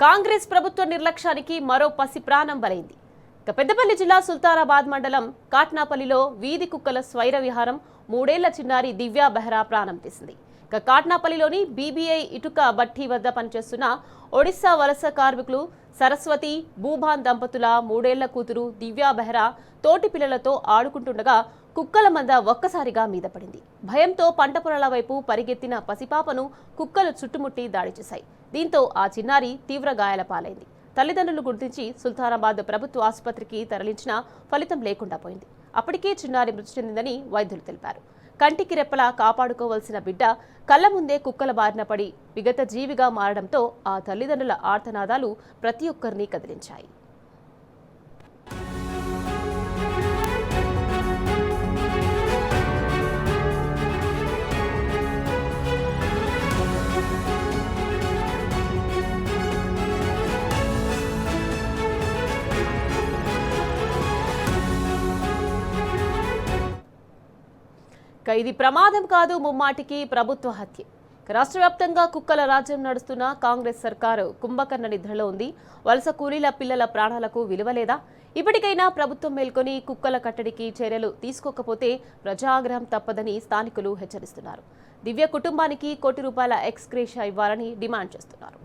కాంగ్రెస్ ప్రభుత్వ నిర్లక్ష్యానికి మరో పసి ప్రాణం బలైంది. పెద్దపల్లి జిల్లా సుల్తానాబాద్ మండలం కాట్నాపల్లిలో వీధి కుక్కల స్వైర విహారం 3 ఏళ్ల చిన్నారి దివ్యా బెహ్రా ప్రాణం తీసింది. కాట్నాపల్లిలోని బీబీఐ ఇటుక బట్టి వద్ద పనిచేస్తున్న ఒడిశా వలస కార్మికులు సరస్వతి భూభాన్ దంపతుల 3 ఏళ్ల కూతురు దివ్యా బెహ్రా తోటి పిల్లలతో ఆడుకుంటుండగా కుక్కల మంద ఒక్కసారిగా మీద పడింది. భయంతో పంట పొలాల వైపు పరిగెత్తిన పసిపాపను కుక్కలు చుట్టుముట్టి దాడి చేశాయి. దీంతో ఆ చిన్నారి తీవ్ర గాయాల పాలైంది. తల్లిదండ్రులు గుర్తించి సుల్తానాబాద్ ప్రభుత్వ ఆసుపత్రికి తరలించినా ఫలితం లేకుండా పోయింది. అప్పటికే చిన్నారి మృతి చెందిందని వైద్యులు తెలిపారు. కంటికి రెప్పలా కాపాడుకోవాల్సిన బిడ్డ కళ్ల ముందే కుక్కల బారిన పడి విగత జీవిగా మారడంతో ఆ తల్లిదండ్రుల ఆర్తనాదాలు ప్రతి ఒక్కరిని కదిలించాయి. ఇది ప్రమాదం కాదు, ముమ్మాటికి ప్రభుత్వ హత్య. రాష్ట్ర వ్యాప్తంగా కుక్కల రాజ్యం నడుస్తున్న కాంగ్రెస్ సర్కారు కుంభకర్ణ నిద్రలో ఉంది. వలస కూలీల పిల్లల ప్రాణాలకు విలువలేదా? ఇప్పటికైనా ప్రభుత్వం మేల్కొని కుక్కల కట్టడికి చర్యలు తీసుకోకపోతే ప్రజాగ్రహం తప్పదని స్థానికులు హెచ్చరిస్తున్నారు. దివ్య కుటుంబానికి ₹1 కోటి ఎక్స్గ్రేషియా ఇవ్వాలని డిమాండ్ చేస్తున్నారు.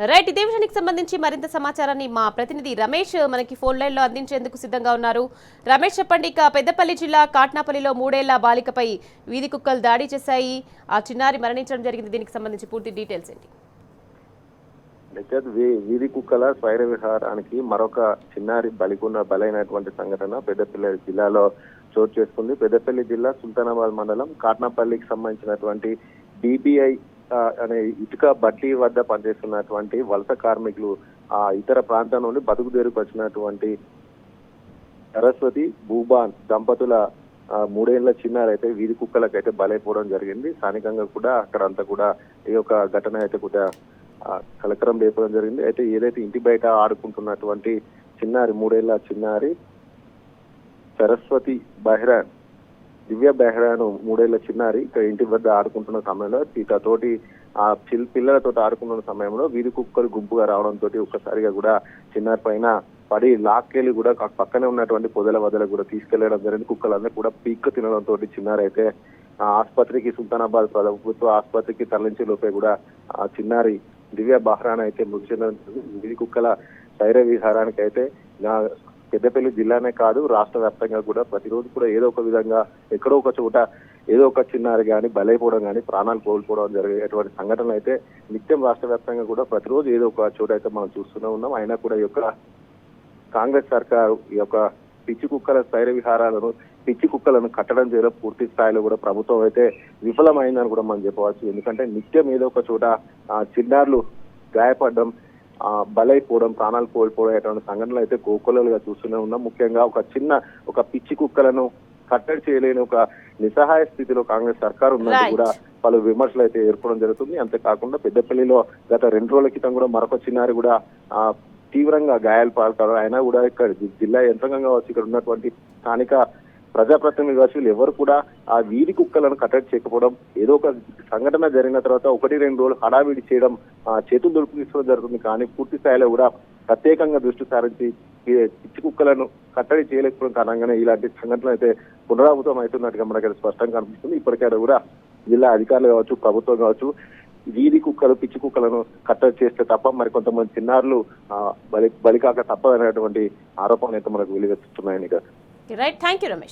రైట్, ఇదే విషయానికి సంబంధించి మరింత సమాచారాన్ని మా ప్రతినిధి రమేష్ మనకి ఫోన్ లైన్ లో అందించేందుకు సిద్ధంగా ఉన్నారు. రమేష్, చెప్పండి. ఇక పెద్దపల్లి జిల్లా కాట్నాపల్లిలో 3 ఏళ్ల బాలికపై వీధి కుక్కలు దాడి చేశాయి. ఆ చిన్నారి మరణించడం జరిగింది. దీనికి సంబంధించి పూర్తి డీటెయిల్స్ ఏంటి? వీధి కుక్కల స్వైర విహారానికి మరొక చిన్నారి బలైనటువంటి సంఘటన పెద్దపల్లి జిల్లాలో చోటు చేసుకుంది. పెద్దపల్లి జిల్లా సుల్తానాబాద్ మండలం కాట్నాపల్లికి సంబంధించినటువంటి బీబీఐ అనే ఇటుక బట్టి వద్ద పనిచేస్తున్నటువంటి వలస కార్మికులు ఇతర ప్రాంతం నుండి బతుకుదేరుకు వచ్చినటువంటి సరస్వతి భూభాన్ దంపతుల 3 ఏళ్ల చిన్నారి అయితే వీధి కుక్కలకైతే బలైపోవడం జరిగింది. స్థానికంగా కూడా అక్కడంతా కూడా ఈ యొక్క ఘటన అయితే కూడా కలకరం లేపడం జరిగింది. అయితే ఏదైతే ఇంటి బయట ఆడుకుంటున్నటువంటి చిన్నారి 3 ఏళ్ల చిన్నారి సరస్వతి బెహ్రా దివ్య బెహ్రాను 3 ఏళ్ల చిన్నారి ఇక్కడ ఇంటి వద్ద ఆడుకుంటున్న సమయంలో తోటి పిల్లలతో ఆడుకుంటున్న సమయంలో వీధి కుక్కలు గుంపుగా రావడంతో ఒక్కసారిగా కూడా చిన్నారి పైన పడి లాక్కెళ్ళి కూడా పక్కనే ఉన్నటువంటి పొదల వదలకు కూడా తీసుకెళ్లడం జరిగింది. కుక్కలందరూ కూడా పీక్క తినడంతో చిన్నారి అయితే ఆసుపత్రికి సుల్తానాబాద్ ప్రభుత్వ ఆసుపత్రికి తరలించే లోపే కూడా ఆ చిన్నారి దివ్య బెహ్రాను అయితే మృతి చెందడం జరిగింది. వీధి కుక్కల శైర విహారానికి అయితే పెద్దపల్లి జిల్లానే కాదు, రాష్ట్ర వ్యాప్తంగా కూడా ప్రతిరోజు కూడా ఏదో ఒక విధంగా ఎక్కడో ఒక చోట ఏదో ఒక చిన్నారి కానీ బలైపోవడం కానీ ప్రాణాలు కోల్పోవడం జరిగేటువంటి సంఘటనలు అయితే నిత్యం రాష్ట్ర వ్యాప్తంగా కూడా ప్రతిరోజు ఏదో ఒక చోట అయితే మనం చూస్తూనే ఉన్నాం. అయినా కూడా ఈ యొక్క కాంగ్రెస్ సర్కారు ఈ యొక్క పిచ్చి కుక్కల శైర విహారాలను పిచ్చి కుక్కలను కట్టడం చేయడం పూర్తి స్థాయిలో కూడా ప్రభుత్వం అయితే విఫలమైందని కూడా మనం చెప్పవచ్చు. ఎందుకంటే నిత్యం ఏదో ఒక చోట చిన్నారులు గాయపడడం, బలైపోవడం, ప్రాణాలు కోల్పోవడం అటువంటి సంఘటనలు అయితే కోకొల్లలుగా చూస్తూనే ఉన్నాం. ముఖ్యంగా ఒక పిచ్చి కుక్కలను కట్టడి చేయలేని ఒక నిస్సహాయ స్థితిలో కాంగ్రెస్ సర్కారు ఉన్నది కూడా పలు విమర్శలు అయితే ఏర్పడడం జరుగుతుంది. అంతేకాకుండా పెద్దపల్లిలో గత 2 రోజుల క్రితం కూడా మరొక చిన్నారి కూడా తీవ్రంగా గాయాలు పాల్పడారు. అయినా కూడా ఇక్కడ జిల్లా యంత్రాంగం కావచ్చు, ఇక్కడ ఉన్నటువంటి స్థానిక ప్రజాప్రతినిధులు కావచ్చు, ఎవరు కూడా ఆ వీధి కుక్కలను కట్టడి చేయకపోవడం, ఏదో ఒక సంఘటన జరిగిన తర్వాత 1-2 రోజులు హడావిడి చేయడం, చేతులు దులుపు తీసుకోవడం జరుగుతుంది. కానీ పూర్తి స్థాయిలో కూడా ప్రత్యేకంగా దృష్టి సారించి పిచ్చి కుక్కలను కట్టడి చేయలేకపోవడం కారణంగానే ఇలాంటి సంఘటనలు అయితే పునరావృతం అవుతున్నట్టుగా మనకి స్పష్టంగా కనిపిస్తుంది. ఇప్పటికైనా కూడా జిల్లా అధికారులు కావచ్చు, ప్రభుత్వం కావచ్చు, వీధి కుక్కలు పిచ్చి కుక్కలను కట్టడి చేస్తే తప్ప మరి కొంతమంది చిన్నారులు బలికాక తప్పదనేటువంటి ఆరోపణలు అయితే మనకు వెలువెత్తుతున్నాయని. Right, thank you Ramesh.